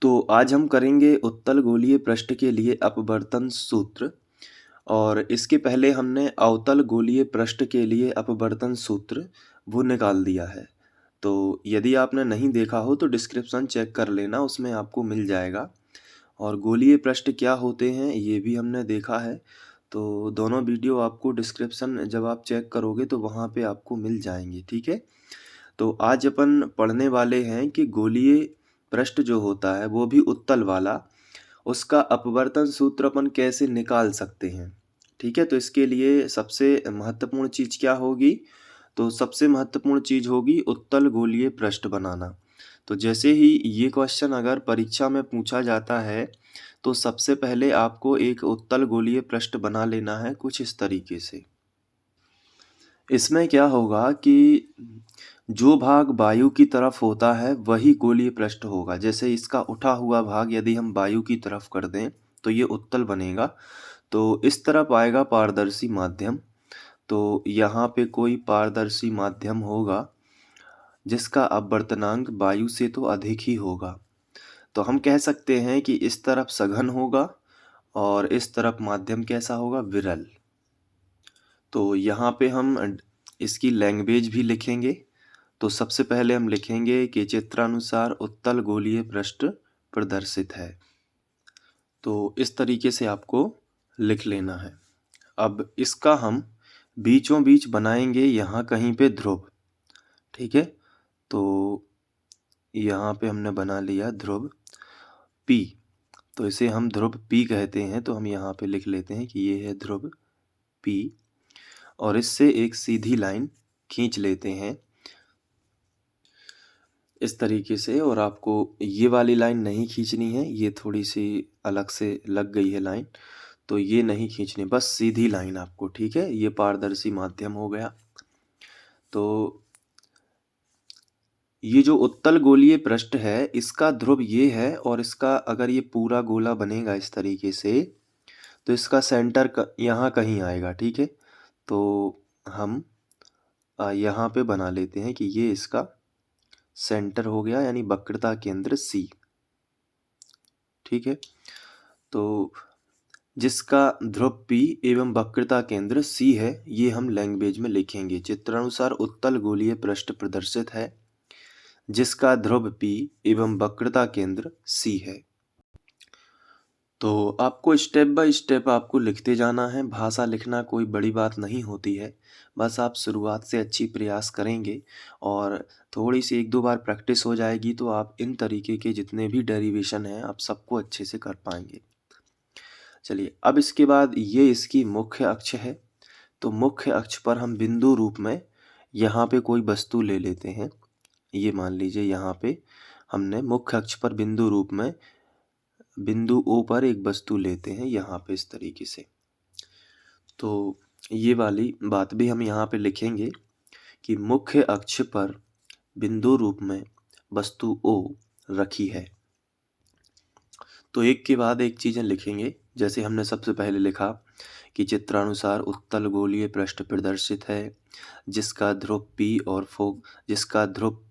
तो आज हम करेंगे उत्तल गोलीय पृष्ठ के लिए अपवर्तन सूत्र। और इसके पहले हमने अवतल गोलीय पृष्ठ के लिए अपवर्तन सूत्र वो निकाल दिया है। तो यदि आपने नहीं देखा हो तो डिस्क्रिप्शन चेक कर लेना, उसमें आपको मिल जाएगा। और गोलीय पृष्ठ क्या होते हैं ये भी हमने देखा है। तो दोनों वीडियो आपको डिस्क्रिप्शन जब आप चेक करोगे तो वहाँ पे आपको मिल जाएंगे, ठीक है। तो आज अपन पढ़ने वाले हैं कि गोलीय पृष्ठ जो होता है वो भी उत्तल वाला, उसका अपवर्तन सूत्र अपन कैसे निकाल सकते हैं, ठीक है। तो इसके लिए सबसे महत्वपूर्ण चीज़ क्या होगी? तो सबसे महत्वपूर्ण चीज़ होगी उत्तल गोलीय पृष्ठ बनाना। तो जैसे ही ये क्वेश्चन अगर परीक्षा में पूछा जाता है तो सबसे पहले आपको एक उत्तल गोलीय पृष्ठ बना लेना है कुछ इस तरीके से। इसमें क्या होगा कि जो भाग वायु की तरफ होता है वही गोलीय पृष्ठ होगा। जैसे इसका उठा हुआ भाग यदि हम वायु की तरफ कर दें तो ये उत्तल बनेगा। तो इस तरफ आएगा पारदर्शी माध्यम। तो यहाँ पे कोई पारदर्शी माध्यम होगा जिसका अपवर्तनांक वायु से तो अधिक ही होगा। तो हम कह सकते हैं कि इस तरफ सघन होगा और इस तरफ माध्यम कैसा होगा? विरल। तो यहाँ पे हम इसकी लैंग्वेज भी लिखेंगे। तो सबसे पहले हम लिखेंगे कि चित्रानुसार उत्तल गोलीय पृष्ठ प्रदर्शित है। तो इस तरीके से आपको लिख लेना है। अब इसका हम बीचों बीच बनाएंगे यहाँ कहीं पे ध्रुव, ठीक है। तो यहाँ पे हमने बना लिया ध्रुव P। तो इसे हम ध्रुव P कहते हैं। तो हम यहाँ पे लिख लेते हैं कि ये है ध्रुव P और इससे एक सीधी लाइन खींच लेते हैं इस तरीके से। और आपको ये वाली लाइन नहीं खींचनी है, ये थोड़ी सी अलग से लग गई है लाइन, तो ये नहीं खींचनी, बस सीधी लाइन आपको, ठीक है। ये पारदर्शी माध्यम हो गया। तो ये जो उत्तल गोलीय पृष्ठ है इसका ध्रुव ये है और इसका अगर ये पूरा गोला बनेगा इस तरीके से तो इसका सेंटर यहाँ कहीं आएगा, ठीक है। तो हम यहाँ पे बना लेते हैं कि ये इसका सेंटर हो गया, यानी वक्रता केंद्र C, ठीक है। तो जिसका ध्रुव P एवं वक्रता केंद्र C है ये हम लैंग्वेज में लिखेंगे। चित्रानुसार उत्तल गोलीय पृष्ठ प्रदर्शित है जिसका ध्रुव P एवं वक्रता केंद्र C है। तो आपको स्टेप बाय स्टेप आपको लिखते जाना है। भाषा लिखना कोई बड़ी बात नहीं होती है, बस आप शुरुआत से अच्छी प्रयास करेंगे और थोड़ी सी एक दो बार प्रैक्टिस हो जाएगी तो आप इन तरीके के जितने भी डेरिवेशन हैं आप सबको अच्छे से कर पाएंगे। चलिए, अब इसके बाद ये इसकी मुख्य अक्ष है। तो मुख्य अक्ष पर हम बिंदु रूप में यहाँ पे कोई वस्तु ले लेते हैं। ये मान लीजिए यहाँ पे हमने मुख्य अक्ष पर बिंदु रूप में बिंदु O पर एक वस्तु लेते हैं यहाँ पे इस तरीके से। तो ये वाली बात भी हम यहाँ पे लिखेंगे कि मुख्य अक्ष पर बिंदु रूप में वस्तु O रखी है। तो एक के बाद एक चीज़ें लिखेंगे। जैसे हमने सबसे पहले लिखा कि चित्रानुसार उत्तल गोलीय पृष्ठ प्रदर्शित है जिसका ध्रुव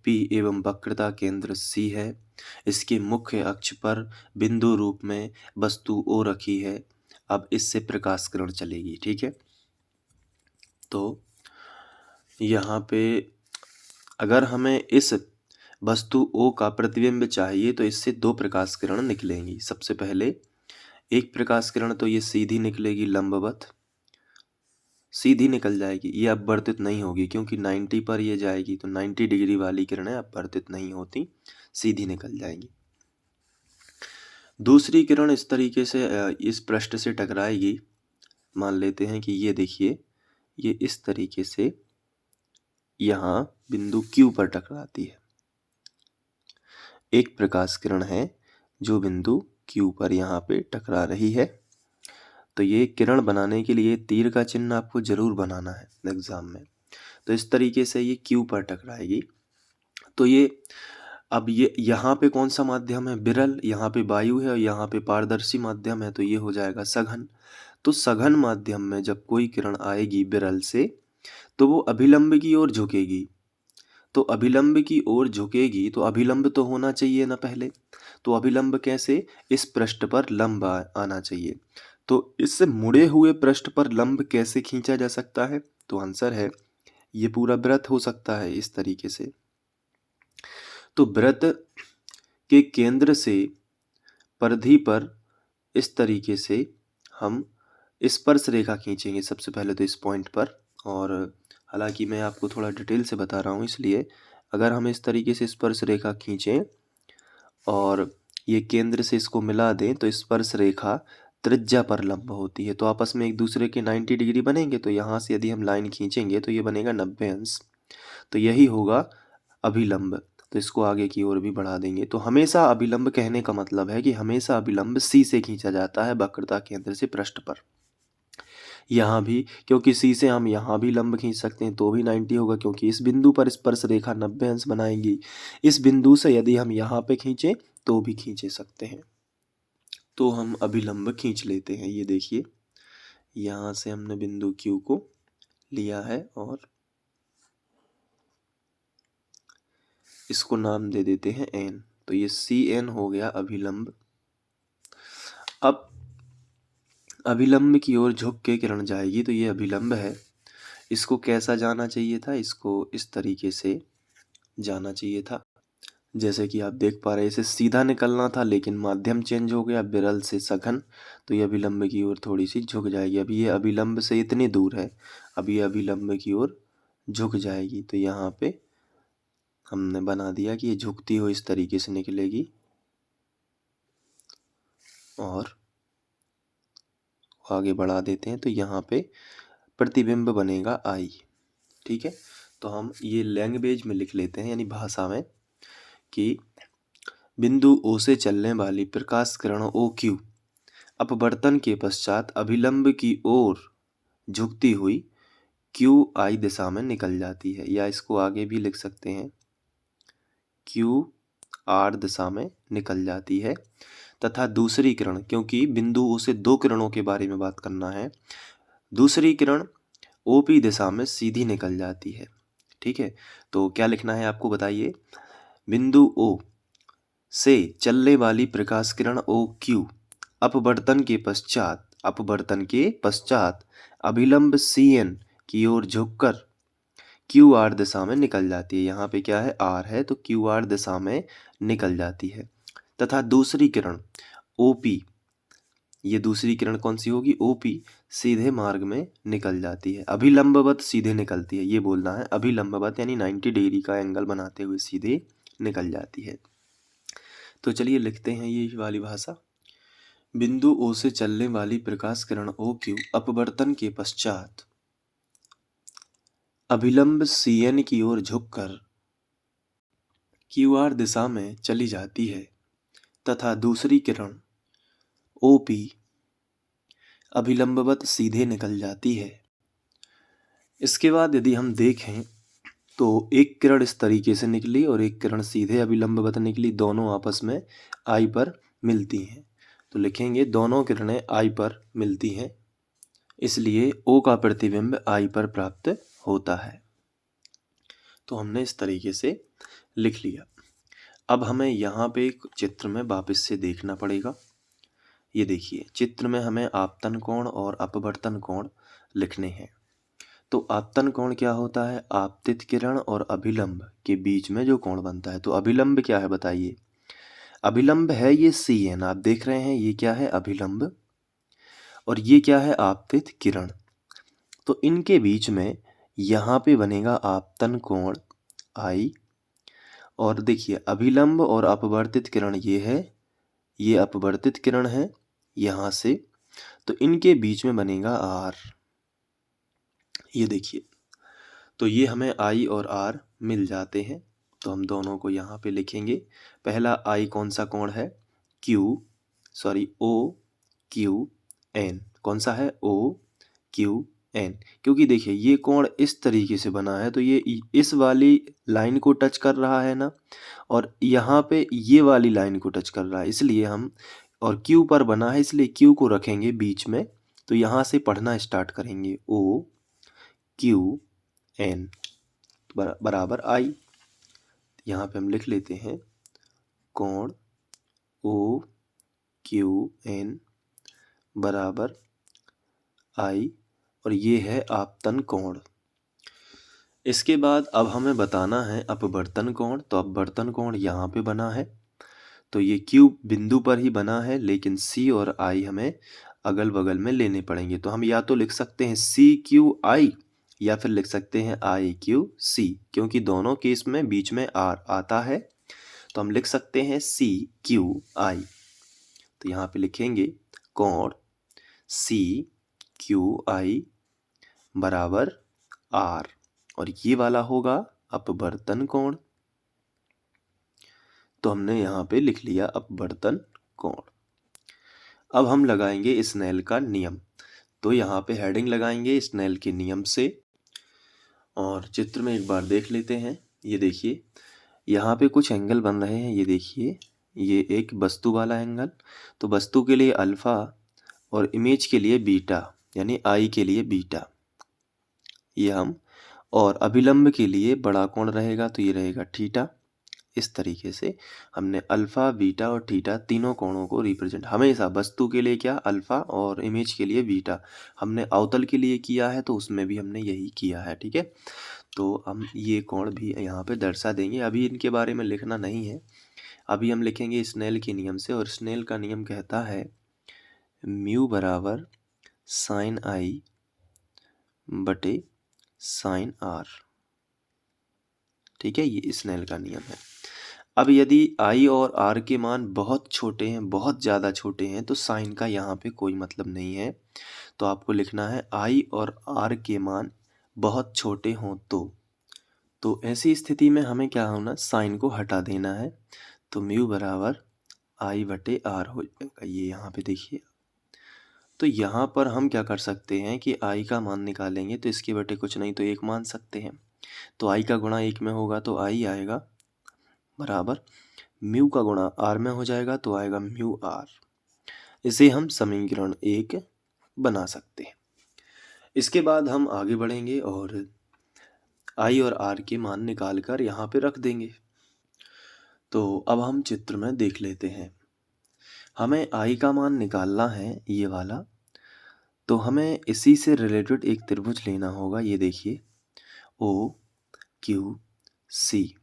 P एवं वक्रता केंद्र C है। इसके मुख्य अक्ष पर बिंदु रूप में वस्तु O रखी है। अब इससे प्रकाश किरण चलेगी, ठीक है। तो यहाँ पे अगर हमें इस वस्तु O का प्रतिबिंब चाहिए तो इससे दो प्रकाश किरण निकलेंगी। सबसे पहले एक प्रकाश किरण तो ये सीधी निकलेगी, लंबवत सीधी निकल जाएगी, ये अपवर्तित नहीं होगी क्योंकि 90 पर ये जाएगी। तो 90 डिग्री वाली किरणें अपवर्तित नहीं होती, सीधी निकल जाएगी। दूसरी किरण इस तरीके से इस पृष्ठ से टकराएगी। मान लेते हैं कि ये देखिए, ये इस तरीके से यहाँ बिंदु Q पर टकराती है। एक प्रकाश किरण है जो बिंदु Q पर यहाँ पे टकरा रही है। तो ये किरण बनाने के लिए तीर का चिन्ह आपको जरूर बनाना है एग्जाम में। तो इस तरीके से ये Q पर टकराएगी। तो ये अब ये यहाँ पे कौन सा माध्यम है? विरल। यहाँ पे वायु है और यहाँ पे पारदर्शी माध्यम है, तो ये हो जाएगा सघन। तो सघन माध्यम में जब कोई किरण आएगी विरल से तो वो अभिलंब की ओर झुकेगी। तो अभिलंब की ओर झुकेगी तो अभिलंब तो होना चाहिए ना पहले। तो अभिलंब कैसे? इस पृष्ठ पर लंब आना चाहिए। तो इस मुड़े हुए पृष्ठ पर लंब कैसे खींचा जा सकता है? तो आंसर है, ये पूरा वृत्त हो सकता है इस तरीके से। तो वृत्त के केंद्र से परिधि पर इस तरीके से हम स्पर्श रेखा खींचेंगे सबसे पहले तो इस पॉइंट पर। और हालांकि मैं आपको थोड़ा डिटेल से बता रहा हूँ, इसलिए अगर हम इस तरीके से स्पर्श रेखा खींचें और ये केंद्र से इसको मिला दें तो स्पर्श रेखा त्रिज्या पर लंब होती है। तो आपस में एक दूसरे के 90 डिग्री बनेंगे। तो यहाँ से यदि हम लाइन खींचेंगे तो ये बनेगा 90 अंश। तो यही होगा अभिलंब। तो इसको आगे की ओर भी बढ़ा देंगे। तो हमेशा अभिलंब कहने का मतलब है कि हमेशा अभिलंब सी से खींचा जाता है वक्रता केंद्र से पृष्ठ पर। यहाँ भी क्योंकि सी से हम यहाँ भी लंब खींच सकते हैं तो भी 90 होगा, क्योंकि इस बिंदु पर स्पर्श रेखा 90 अंश बनाएगी। इस बिंदु से यदि हम यहाँ पे खींचें तो भी खींचे सकते हैं। तो हम अभिलंब खींच लेते हैं। ये देखिए, यहाँ से हमने बिंदु Q को लिया है और इसको नाम दे देते हैं N। तो ये CN हो गया अभिलंब। अब अभिलंब की ओर झुक के किरण जाएगी तो ये अभिलंब है। इसको कैसा जाना चाहिए था? इसको इस तरीके से जाना चाहिए था, जैसे कि आप देख पा रहे हैं। इसे सीधा निकलना था लेकिन माध्यम चेंज हो गया, विरल से सघन। तो ये अभिलंब की ओर थोड़ी सी झुक जाएगी। अभी ये अभिलंब से इतनी दूर है, अब ये अभिलंब की ओर झुक जाएगी। तो यहाँ पे हमने बना दिया कि ये झुकती हो इस तरीके से निकलेगी और आगे बढ़ा देते हैं। तो यहाँ पे प्रतिबिंब बनेगा आई। ठीक है, तो हम ये लैंग्वेज में लिख लेते हैं, यानी भाषा में, कि बिंदु ओ से चलने वाली प्रकाश किरण OQ अपवर्तन के पश्चात अभिलंब की ओर झुकती हुई QI दिशा में निकल जाती है, या इसको आगे भी लिख सकते हैं, QR दिशा में निकल जाती है। तथा दूसरी किरण, क्योंकि बिंदु ओ से दो किरणों के बारे में बात करना है, दूसरी किरण OP दिशा में सीधी निकल जाती है। ठीक है, तो क्या लिखना है आपको बताइए। बिंदु O से चलने वाली प्रकाश किरण OQ अपवर्तन के पश्चात अभिलंब CN की ओर झुककर QR दिशा में निकल जाती है। यहाँ पे क्या है, R है, तो QR दिशा में निकल जाती है। तथा दूसरी किरण OP, ये दूसरी किरण कौन सी होगी? OP सीधे मार्ग में निकल जाती है, अभिलंबवत सीधे निकलती है, ये बोलना है। अभिलंबवत यानी 90 डिग्री का एंगल बनाते हुए सीधे निकल जाती है। तो चलिए लिखते हैं ये वाली भाषा। बिंदु O से चलने वाली प्रकाश किरण OQ अपवर्तन के पश्चात अभिलंब CN की ओर झुककर QR दिशा में चली जाती है तथा दूसरी किरण OP अभिलंबवत सीधे निकल जाती है। इसके बाद यदि हम देखें तो एक किरण इस तरीके से निकली और एक किरण सीधे अभिलंबवत निकली, दोनों आपस में I पर मिलती हैं। तो लिखेंगे दोनों किरणें I पर मिलती हैं, इसलिए O का प्रतिबिंब I पर प्राप्त होता है। तो हमने इस तरीके से लिख लिया। अब हमें यहाँ पे एक चित्र में वापस से देखना पड़ेगा। ये देखिए, चित्र में हमें आपतन कोण और अपवर्तन कोण लिखने हैं। तो आपतन कोण क्या होता है? आपतित किरण और अभिलंब के बीच में जो कोण बनता है। तो अभिलंब क्या है बताइए? अभिलंब है ये CN, आप देख रहे हैं, ये क्या है? अभिलंब। और ये क्या है? आपतित किरण। तो इनके बीच में यहाँ पे बनेगा आपतन कोण I। और देखिए, अभिलंब और अपवर्तित किरण ये है, ये अपवर्तित किरण है यहाँ से, तो इनके बीच में बनेगा R। ये देखिए, तो ये हमें I और R मिल जाते हैं। तो हम दोनों को यहाँ पे लिखेंगे। पहला I कौन सा कोण है? OQN। कौन सा है? OQN। क्योंकि देखिए ये कोण इस तरीके से बना है, तो ये इस वाली लाइन को टच कर रहा है ना, और यहाँ पे ये वाली लाइन को टच कर रहा है, इसलिए हम, और Q पर बना है इसलिए Q को रखेंगे बीच में। तो यहाँ से पढ़ना स्टार्ट करेंगे, OQN बराबर I। यहाँ पे हम लिख लेते हैं कोण ओ क्यू एन बराबर आई, और ये है आपतन कोण। इसके बाद अब हमें बताना है अपवर्तन कोण। तो अपवर्तन कोण यहाँ पे बना है, तो ये क्यू बिंदु पर ही बना है, लेकिन सी और आई हमें अगल बगल में लेने पड़ेंगे। तो हम या तो लिख सकते हैं सी क्यू आई, या फिर लिख सकते हैं आई क्यू सी, क्योंकि दोनों केस में बीच में आर आता है। तो हम लिख सकते हैं सी क्यू आई। तो यहाँ पे लिखेंगे कोण सी क्यू आई बराबर आर, और ये वाला होगा अपवर्तन कोण। तो हमने यहाँ पे लिख लिया अपवर्तन कोण। अब हम लगाएंगे स्नेल का नियम। तो यहाँ पे हेडिंग लगाएंगे स्नेल के नियम से, और चित्र में एक बार देख लेते हैं। ये देखिए यहाँ पे कुछ एंगल बन रहे हैं। ये देखिए ये एक वस्तु वाला एंगल, तो वस्तु के लिए अल्फा और इमेज के लिए बीटा, यानी आई के लिए बीटा, ये हम, और अभिलंब के लिए बड़ा कोण रहेगा तो ये रहेगा थीटा। इस तरीके से हमने अल्फा बीटा और थीटा तीनों कोणों को रिप्रेजेंट, हमेशा वस्तु के लिए क्या अल्फा और इमेज के लिए बीटा, हमने अवतल के लिए किया है तो उसमें भी हमने यही किया है। ठीक है, तो हम ये कोण भी यहाँ पे दर्शा देंगे। अभी इनके बारे में लिखना नहीं है, अभी हम लिखेंगे स्नेल के नियम से। और स्नेल का नियम कहता है म्यू बराबर साइन आई बटे साइन आर। ठीक है, ये स्नेल का नियम है। अब यदि आई और आर के मान बहुत छोटे हैं, बहुत ज़्यादा छोटे हैं, तो साइन का यहाँ पे कोई मतलब नहीं है। तो आपको लिखना है आई और आर के मान बहुत छोटे हों तो ऐसी स्थिति में हमें क्या होना, साइन को हटा देना है। तो म्यू बराबर आई बटे आर हो जाएगा। ये यहाँ पे देखिए, तो यहाँ पर हम क्या कर सकते हैं कि आई का मान निकालेंगे तो इसके बटे कुछ नहीं तो एक मान सकते हैं। तो आई का गुणा एक में होगा तो आई आएगा बराबर म्यू का गुणा आर में हो जाएगा तो आएगा म्यू आर। इसे हम समीकरण 1 बना सकते हैं। इसके बाद हम आगे बढ़ेंगे और आई और आर के मान निकाल कर यहाँ पे रख देंगे। तो अब हम चित्र में देख लेते हैं। हमें आई का मान निकालना है ये वाला, तो हमें इसी से रिलेटेड एक त्रिभुज लेना होगा। ये देखिए ओ क्यू सी,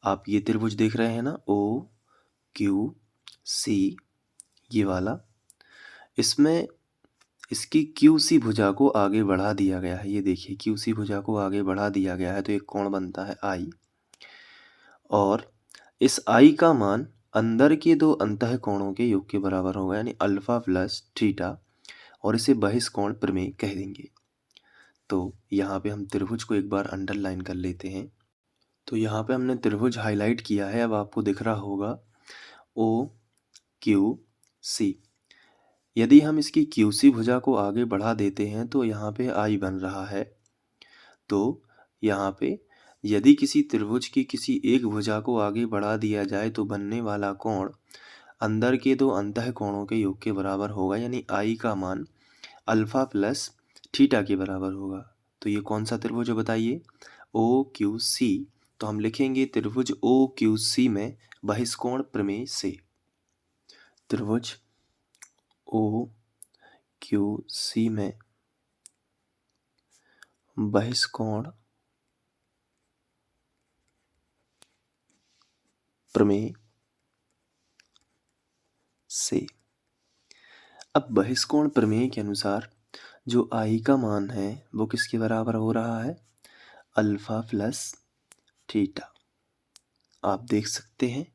आप ये त्रिभुज देख रहे हैं ना, ओ क्यू सी, ये वाला। इसमें इसकी क्यू सी भुजा को आगे बढ़ा दिया गया है। ये देखिए क्यू सी भुजा को आगे बढ़ा दिया गया है तो एक कोण बनता है आई, और इस आई का मान अंदर के दो अंतः कोणों के योग के बराबर होगा, यानी अल्फा प्लस थीटा, और इसे बहिष्कोण प्रमेय कह देंगे। तो यहाँ पे हम त्रिभुज को एक बार अंडरलाइन कर लेते हैं। तो यहाँ पे हमने त्रिभुज हाईलाइट किया है, अब आपको दिख रहा होगा ओ क्यू सी। यदि हम इसकी क्यू सी भुजा को आगे बढ़ा देते हैं तो यहाँ पे आई बन रहा है। तो यहाँ पे यदि किसी त्रिभुज की किसी एक भुजा को आगे बढ़ा दिया जाए तो बनने वाला कोण अंदर के दो अंतः कोणों के योग के बराबर होगा, यानी आई का मान अल्फा प्लस थीटा के बराबर होगा। तो ये कौन सा त्रिभुज है बताइए, ओ क्यू सी। तो हम लिखेंगे त्रिभुज ओ क्यू सी में बहिष्कोण प्रमेय से, त्रिभुज ओ क्यू सी में बहिष्कोण प्रमेय से। अब बहिष्कोण प्रमेय के अनुसार जो आई का मान है वो किसके बराबर हो रहा है, अल्फा प्लस थीटा। आप देख सकते हैं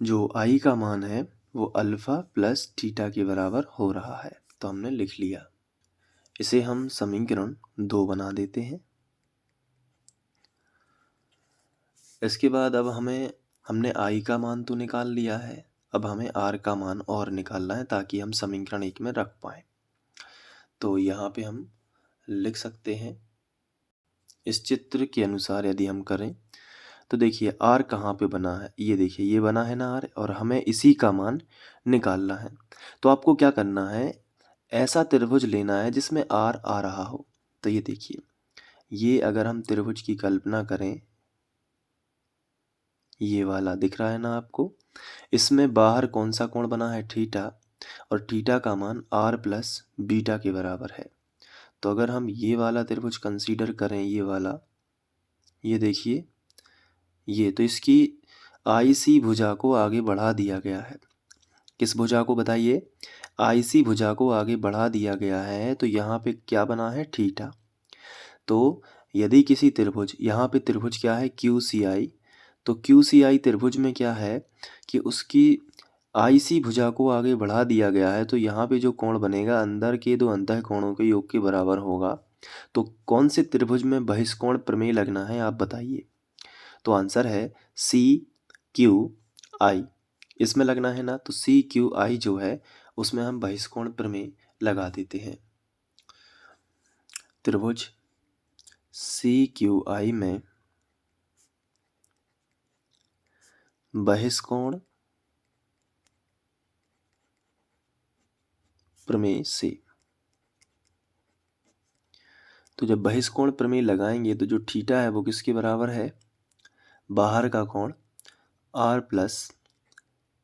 जो आई का मान है वो अल्फा प्लस थीटा के बराबर हो रहा है। तो हमने लिख लिया, इसे हम समीकरण 2 बना देते हैं। इसके बाद अब हमने आई का मान तो निकाल लिया है, अब हमें आर का मान और निकालना है ताकि हम समीकरण 1 में रख पाएँ। तो यहाँ पे हम लिख सकते हैं इस चित्र के अनुसार यदि हम करें तो देखिए आर कहाँ पे बना है, ये देखिए ये बना है ना आर, और हमें इसी का मान निकालना है। तो आपको क्या करना है, ऐसा त्रिभुज लेना है जिसमें आर आ रहा हो। तो ये देखिए ये अगर हम त्रिभुज की कल्पना करें ये वाला दिख रहा है ना आपको। इसमें बाहर कौन सा कोण बना है, थीटा, और थीटा का मान r प्लस बीटा के बराबर है। तो अगर हम ये वाला त्रिभुज कंसीडर करें, ये वाला, ये देखिए, ये तो इसकी IC भुजा को आगे बढ़ा दिया गया है। किस भुजा को बताइए, IC भुजा को आगे बढ़ा दिया गया है। तो यहाँ पे क्या बना है, थीटा। तो यदि किसी त्रिभुज, यहाँ पे त्रिभुज क्या है, QCI, तो QCI त्रिभुज में क्या है कि उसकी IC भुजा को आगे बढ़ा दिया गया है। तो यहाँ पे जो कोण बनेगा अंदर के दो अंतः कोणों के योग के बराबर होगा। तो कौन से त्रिभुज में बहिष्कोण प्रमेय लगना है, आप बताइए। तो आंसर है CQI, इसमें लगना है ना। तो CQI जो है उसमें हम बहिष्कोण प्रमेय लगा देते हैं। त्रिभुज CQI में बहिष्कोण प्रमेय से, तो जब बहिष्कोण प्रमेय लगाएंगे तो जो थीटा है वो किसके बराबर है, बाहर का कोण r प्लस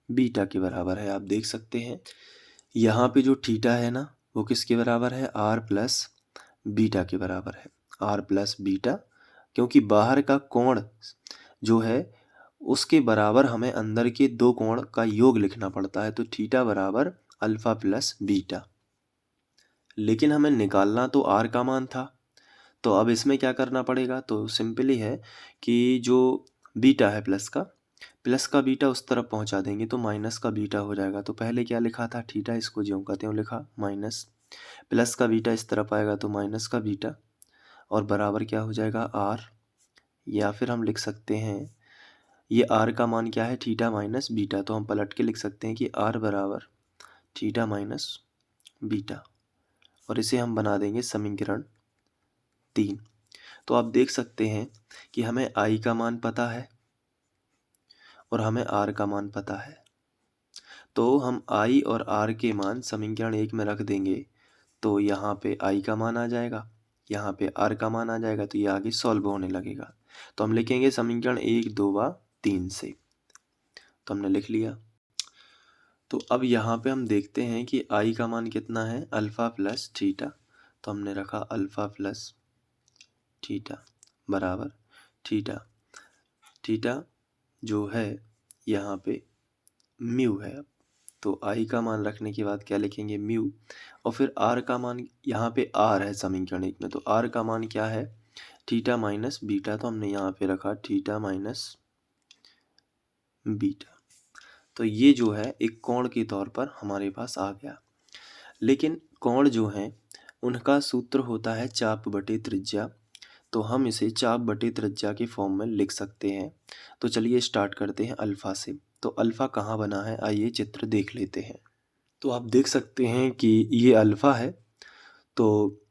बीटा के बराबर है। आप देख सकते हैं यहाँ पे जो थीटा है ना वो किसके बराबर है, r प्लस बीटा के बराबर है। r प्लस बीटा, क्योंकि बाहर का कोण जो है उसके बराबर हमें अंदर के दो कोण का योग लिखना पड़ता है। तो थीटा बराबर अल्फा प्लस बीटा। लेकिन हमें निकालना तो r का मान था। तो अब इसमें क्या करना पड़ेगा, तो सिंपली है कि जो बीटा है प्लस का बीटा उस तरफ पहुंचा देंगे तो माइनस का बीटा हो जाएगा। तो पहले क्या लिखा था, थीटा, इसको ज्यों का त्यों लिखा, माइनस प्लस का बीटा इस तरफ आएगा तो माइनस का बीटा, और बराबर क्या हो जाएगा, r। या फिर हम लिख सकते हैं ये r का मान क्या है, थीटा माइनस बीटा। तो हम पलट के लिख सकते हैं कि r बराबर थीटा माइनस बीटा, और इसे हम बना देंगे समीकरण 3। तो आप देख सकते हैं कि हमें I का मान पता है और हमें R का मान पता है। तो हम I और R के मान समीकरण 1 में रख देंगे तो यहाँ पे I का मान आ जाएगा, यहाँ पे R का मान आ जाएगा। तो ये आगे सॉल्व होने लगेगा। तो हम लिखेंगे समीकरण 1, 2 व 3 से। तो हमने लिख लिया। तो अब यहाँ पे हम देखते हैं कि I का मान कितना है, अल्फ़ा प्लस थीटा। तो हमने रखा अल्फ़ा प्लस थीटा बराबर थीटा, थीटा जो है यहाँ पे म्यू है। तो I का मान रखने के बाद क्या लिखेंगे, म्यू, और फिर R का मान, यहाँ पे R है समीकरण 1 में, तो R का मान क्या है, थीटा माइनस बीटा। तो हमने यहाँ पे रखा थीटा माइनस बीटा। तो ये जो है एक कोण के तौर पर हमारे पास आ गया। लेकिन कोण जो हैं उनका सूत्र होता है चाप बटे त्रिज्या। तो हम इसे चाप बटे त्रिज्या के फॉर्म में लिख सकते हैं। तो चलिए स्टार्ट करते हैं अल्फ़ा से। तो अल्फ़ा कहाँ बना है, आइए चित्र देख लेते हैं। तो आप देख सकते हैं कि ये अल्फ़ा है। तो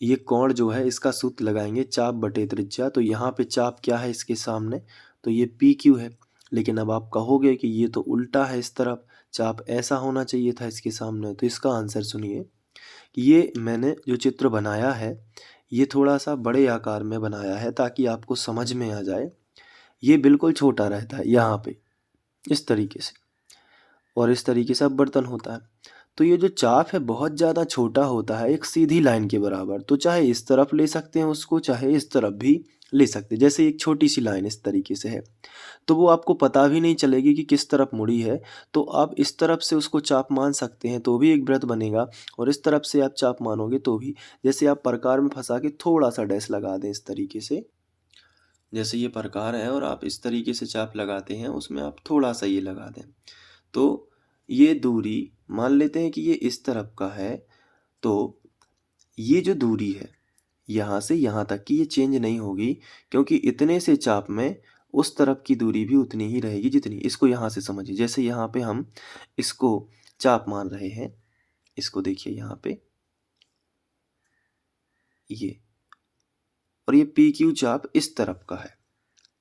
ये कोण जो है इसका सूत्र लगाएंगे चाप बटे त्रिज्या। तो यहाँ पे चाप क्या है इसके सामने, तो ये पी क्यू है। लेकिन अब आप कहोगे कि ये तो उल्टा है, इस तरफ चाप ऐसा होना चाहिए था इसके सामने। तो इसका आंसर सुनिए, ये मैंने जो चित्र बनाया है ये थोड़ा सा बड़े आकार में बनाया है ताकि आपको समझ में आ जाए। ये बिल्कुल छोटा रहता है यहाँ पे इस तरीके से, और इस तरीके से अपवर्तन होता है। तो ये जो चाप है बहुत ज़्यादा छोटा होता है, एक सीधी लाइन के बराबर। तो चाहे इस तरफ ले सकते हैं उसको, चाहे इस तरफ भी ले सकते हैं। जैसे एक छोटी सी लाइन इस तरीके से है तो वो आपको पता भी नहीं चलेगी कि किस तरफ मुड़ी है। तो आप इस तरफ से उसको चाप मान सकते हैं तो भी एक वृत्त बनेगा, और इस तरफ से आप चाप मानोगे तो भी। जैसे आप प्रकार में फंसा के थोड़ा सा डैश लगा दें इस तरीके से, जैसे ये प्रकार है और आप इस तरीके से चाप लगाते हैं, उसमें आप थोड़ा सा ये लगा दें। तो ये दूरी मान लेते हैं कि ये इस तरफ का है। तो ये जो दूरी है यहाँ से यहाँ तक की ये चेंज नहीं होगी, क्योंकि इतने से चाप में उस तरफ की दूरी भी उतनी ही रहेगी जितनी। इसको यहाँ से समझिए, जैसे यहाँ पे हम इसको चाप मान रहे हैं, इसको देखिए यहाँ पे ये, और ये पी क्यू चाप इस तरफ का है,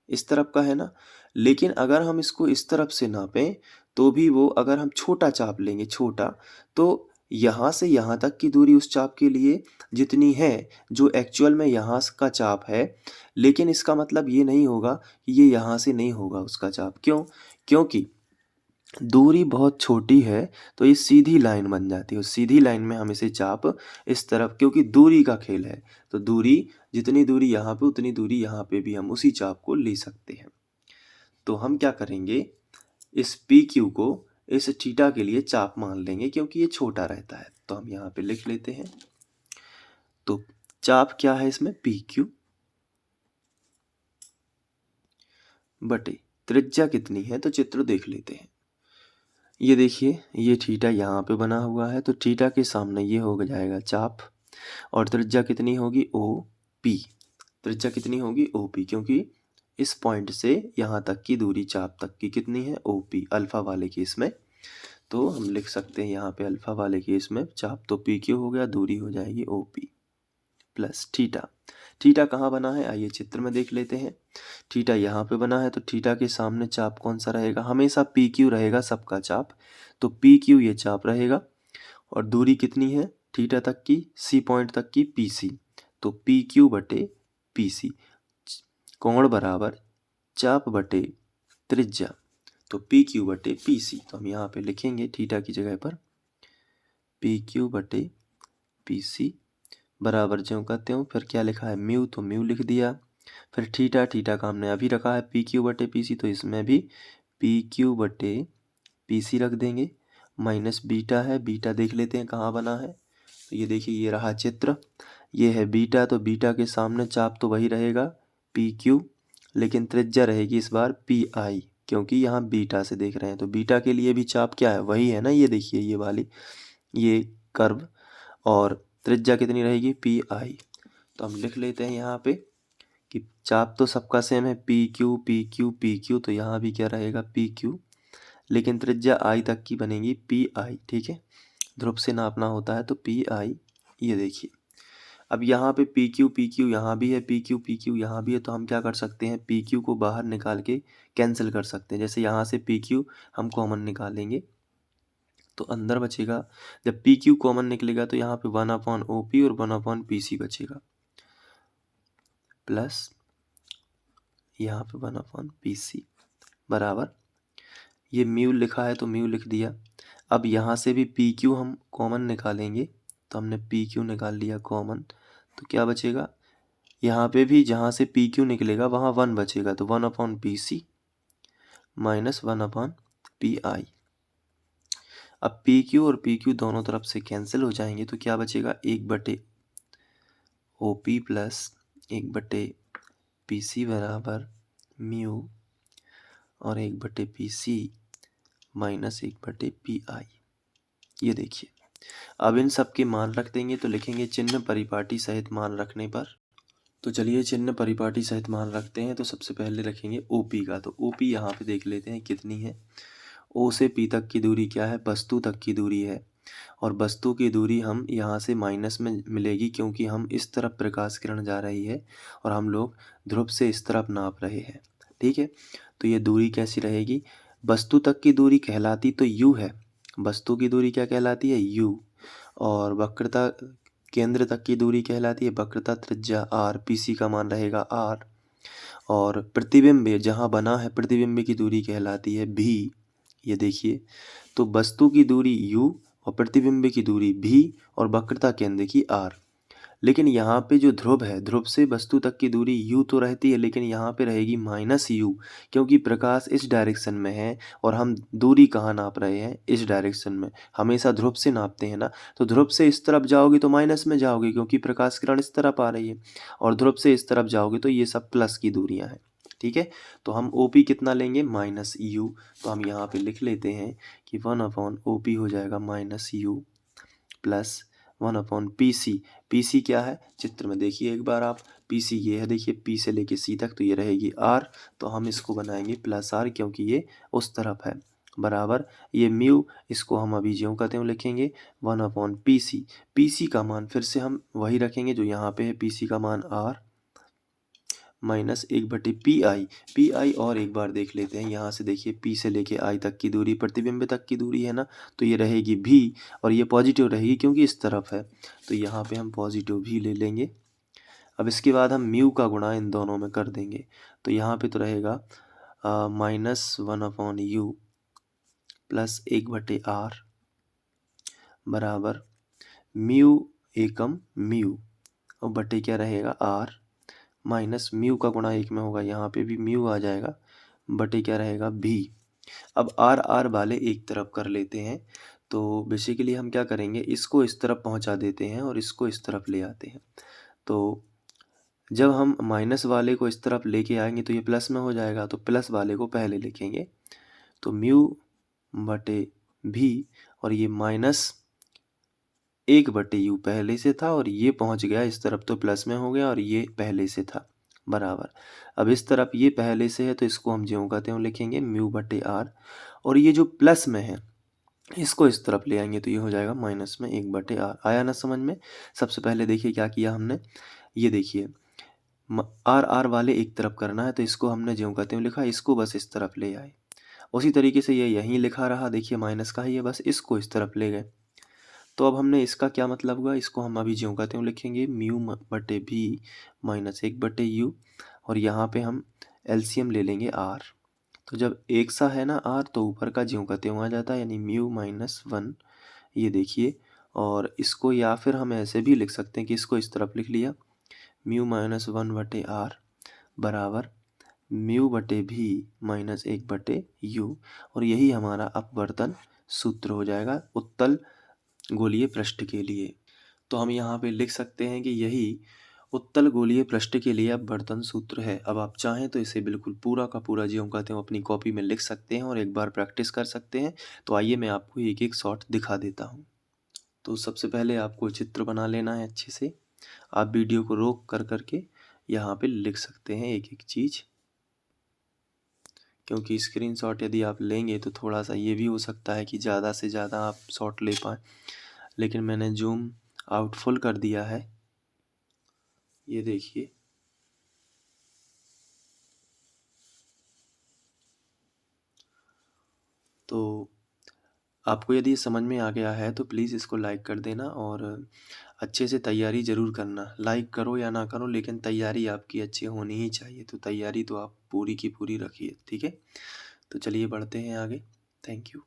इस तरफ का है ना। लेकिन अगर हम इसको इस तरफ से नापें तो भी वो, अगर हम छोटा चाप लेंगे छोटा, तो यहाँ से यहाँ तक की दूरी उस चाप के लिए जितनी है जो एक्चुअल में यहाँ का चाप है, लेकिन इसका मतलब ये नहीं होगा कि ये यहाँ से नहीं होगा उसका चाप। क्यों? क्योंकि दूरी बहुत छोटी है तो ये सीधी लाइन बन जाती है। उस सीधी लाइन में हम इसे चाप इस तरफ, क्योंकि दूरी का खेल है तो दूरी, जितनी दूरी यहाँ पे उतनी दूरी यहाँ पे भी हम उसी चाप को ले सकते हैं। तो हम क्या करेंगे, इस पी क्यू को इस थीटा के लिए चाप मान लेंगे क्योंकि ये छोटा रहता है। तो हम यहाँ पे लिख लेते हैं। तो चाप क्या है इसमें, पी क्यू बटे त्रिज्या कितनी है, तो चित्र देख लेते हैं। ये देखिए, ये थीटा यहाँ पे बना हुआ है तो थीटा के सामने ये हो जाएगा चाप, और त्रिज्या कितनी होगी, ओ पी। त्रिज्या कितनी होगी, ओ पी, क्योंकि इस पॉइंट से यहाँ तक की दूरी चाप तक की कितनी है, ओ पी, अल्फा वाले केस में। तो हम लिख सकते हैं यहाँ पे अल्फा वाले केस में चाप तो पी क्यू हो गया, दूरी हो जाएगी O P plus theta. Theta कहाँ बना है, आइए चित्र में देख लेते हैं। थीटा यहाँ पे बना है तो थीटा के सामने चाप कौन सा रहेगा, हमेशा पी क्यू रहेगा सबका चाप, तो पी क्यू ये चाप रहेगा। और दूरी कितनी है थीटा तक की, सी पॉइंट तक की, पी सी, तो पी क्यू बटे पी सी, कोण बराबर चाप बटे त्रिज्या, तो पी क्यू बटे पी सी। तो हम यहाँ पे लिखेंगे थीटा की जगह पर पी क्यू बटे पी सी बराबर ज्यों का त्यों, फिर क्या लिखा है म्यू, तो म्यू लिख दिया। फिर थीटा, थीटा का हमने अभी रखा है पी क्यू बटे पी सी, तो इसमें भी पी क्यू बटे पी सी रख देंगे। माइनस बीटा है, बीटा देख लेते हैं कहाँ बना है। तो ये देखिए, ये रहा चित्र, ये है बीटा, तो बीटा के सामने चाप तो वही रहेगा पी क्यू, लेकिन त्रिज्या रहेगी इस बार पी आई, क्योंकि यहाँ बीटा से देख रहे हैं तो बीटा के लिए भी चाप क्या है, वही है ना, ये देखिए ये वाली, ये कर्व, और त्रिज्या कितनी रहेगी, पी आई। तो हम लिख लेते हैं यहाँ पे कि चाप तो सबका सेम है, P Q P Q P Q, तो यहाँ भी क्या रहेगा पी क्यू, लेकिन त्रिज्या आई तक की बनेगी पी आई। ठीक है, ध्रुव से नापना होता है तो पी आई। ये देखिए, अब यहाँ पे पी क्यू यहाँ भी है, पी क्यू यहाँ भी है, तो हम क्या कर सकते हैं, पी क्यू को बाहर निकाल के कैंसिल कर सकते हैं। जैसे यहाँ से पी क्यू हम कॉमन निकालेंगे तो अंदर बचेगा, जब पी क्यू कॉमन निकलेगा तो यहाँ पे 1/OP और 1/PC बचेगा, प्लस यहाँ पे 1/PC बराबर, ये म्यू लिखा है तो म्यू लिख दिया। अब यहाँ से भी पी क्यू हम कॉमन निकालेंगे तो हमने पी क्यू निकाल लिया कॉमन, तो क्या बचेगा, यहाँ पे भी जहाँ से पी क्यू निकलेगा वहाँ 1 बचेगा, तो 1/PC माइनस 1/PI। अब पी क्यू और पी क्यू दोनों तरफ से कैंसिल हो जाएंगे तो क्या बचेगा, 1/OP प्लस 1/PC बराबर म्यू और 1/PC माइनस 1/PI। ये देखिए, अब इन सब के मान रख देंगे तो लिखेंगे चिन्ह परिपाटी सहित मान रखने पर। तो चलिए चिन्ह परिपाटी सहित मान रखते हैं। तो सबसे पहले रखेंगे OP का, तो OP यहाँ पे देख लेते हैं कितनी है। O से P तक की दूरी क्या है, वस्तु तक की दूरी है, और वस्तु की दूरी हम यहाँ से माइनस में मिलेगी क्योंकि हम इस तरफ प्रकाश किरण जा रही है और हम लोग ध्रुव से इस तरफ नाप रहे हैं। ठीक है, तो ये दूरी कैसी रहेगी, वस्तु तक की दूरी कहलाती तो U है, वस्तु की दूरी क्या कहलाती है, U, और वक्रता केंद्र तक की दूरी कहलाती है वक्रता त्रिज्या R, PC का मान रहेगा R, और प्रतिबिंब जहाँ बना है प्रतिबिंब की दूरी कहलाती है V। ये देखिए, तो वस्तु की दूरी U और प्रतिबिंब की दूरी V और वक्रता केंद्र की R, लेकिन यहाँ पे जो ध्रुव है, ध्रुव से वस्तु तक की दूरी U तो रहती है, लेकिन यहाँ पे रहेगी -U, क्योंकि प्रकाश इस डायरेक्शन में है और हम दूरी कहाँ नाप रहे हैं, इस डायरेक्शन में, हमेशा ध्रुव से नापते हैं ना, तो ध्रुव से इस तरफ जाओगे तो माइनस में जाओगे क्योंकि प्रकाश किरण इस तरफ आ रही है, और ध्रुव से इस तरफ जाओगे तो ये सब प्लस की दूरियाँ हैं। ठीक है, तो हम OP कितना लेंगे, -U, तो हम यहाँ पे लिख लेते हैं कि 1/OP हो जाएगा -U प्लस 1/PC। PC क्या है, चित्र में देखिए एक बार आप, PC ये है, देखिए P से लेके C तक, तो ये रहेगी R, तो हम इसको बनाएंगे +R क्योंकि ये उस तरफ है, बराबर ये म्यू, इसको हम अभी ज्यों का त्यों लिखेंगे 1/PC। PC का मान फिर से हम वही रखेंगे जो यहाँ पे है, PC का मान R माइनस 1/pi। पी और एक बार देख लेते हैं। यहाँ से देखिए पी से लेके आई तक की दूरी प्रतिबिंब तक की दूरी है ना, तो ये रहेगी भी और ये पॉजिटिव रहेगी क्योंकि इस तरफ है, तो यहाँ पे हम पॉजिटिव भी ले लेंगे। अब इसके बाद हम म्यू का गुणा इन दोनों में कर देंगे, तो यहाँ पे तो रहेगा -1/u प्लस 1/r बराबर म्यू एकम म्यू और बटे क्या रहेगा आर माइनस म्यू का गुणा एक में होगा, यहाँ पे भी म्यू आ जाएगा बटे क्या रहेगा भी। अब आर आर वाले एक तरफ कर लेते हैं, तो बेसिकली हम क्या करेंगे, इसको इस तरफ पहुंचा देते हैं और इसको इस तरफ ले आते हैं। तो जब हम माइनस वाले को इस तरफ लेके आएंगे तो ये प्लस में हो जाएगा, तो प्लस वाले को पहले लिखेंगे, तो म्यू बटे भी और ये माइनस 1/u पहले से था और ये पहुंच गया इस तरफ तो प्लस में हो गया और ये पहले से था बराबर। अब इस तरफ ये पहले से है तो इसको हम ज्यों का त्यों लिखेंगे म्यू बटे आर, और ये जो प्लस में है इसको इस तरफ ले आएंगे तो ये हो जाएगा माइनस में 1/r। आया ना समझ में? सबसे पहले देखिए क्या किया हमने, ये देखिए आर आर वाले एक तरफ करना है तो इसको हमने ज्यों का त्यों लिखा, इसको बस इस तरफ ले आए। उसी तरीके से ये यहीं लिखा रहा, देखिए माइनस का ही है, बस इसको इस तरफ ले गए। तो अब हमने इसका क्या मतलब हुआ, इसको हम अभी ज्यों का त्यों लिखेंगे म्यू बटे भी माइनस 1/u और यहाँ पे हम एलसीएम ले लेंगे आर। तो जब एक सा है ना आर तो ऊपर का ज्यों का त्यों आ जाता है, यानी म्यू -1, ये देखिए। और इसको या फिर हम ऐसे भी लिख सकते हैं कि इसको इस तरफ लिख लिया म्यू -1/r बराबर म्यू बटे भी -1/u, और यही हमारा अपवर्तन सूत्र हो जाएगा उत्तल गोलीय पृष्ठ के लिए। तो हम यहाँ पे लिख सकते हैं कि यही उत्तल गोलीय पृष्ठ के लिए अपवर्तन सूत्र है। अब आप चाहें तो इसे बिल्कुल पूरा का पूरा ज्यों का त्यों अपनी कॉपी में लिख सकते हैं और एक बार प्रैक्टिस कर सकते हैं। तो आइए मैं आपको एक एक शॉट दिखा देता हूँ। तो सबसे पहले आपको चित्र बना लेना है अच्छे से। आप वीडियो को रोक कर करके यहाँ पे लिख सकते हैं एक एक चीज़, क्योंकि स्क्रीनशॉट यदि आप लेंगे तो थोड़ा सा ये भी हो सकता है कि ज़्यादा से ज़्यादा आप शॉट ले पाएँ, लेकिन मैंने जूम आउट फुल कर दिया है, ये देखिए। तो आपको यदि समझ में आ गया है तो प्लीज़ इसको लाइक कर देना और अच्छे से तैयारी ज़रूर करना। लाइक करो या ना करो लेकिन तैयारी आपकी अच्छी होनी ही चाहिए, तो तैयारी तो आप पूरी की पूरी रखिए, ठीक है? तो चलिए बढ़ते हैं आगे। Thank you.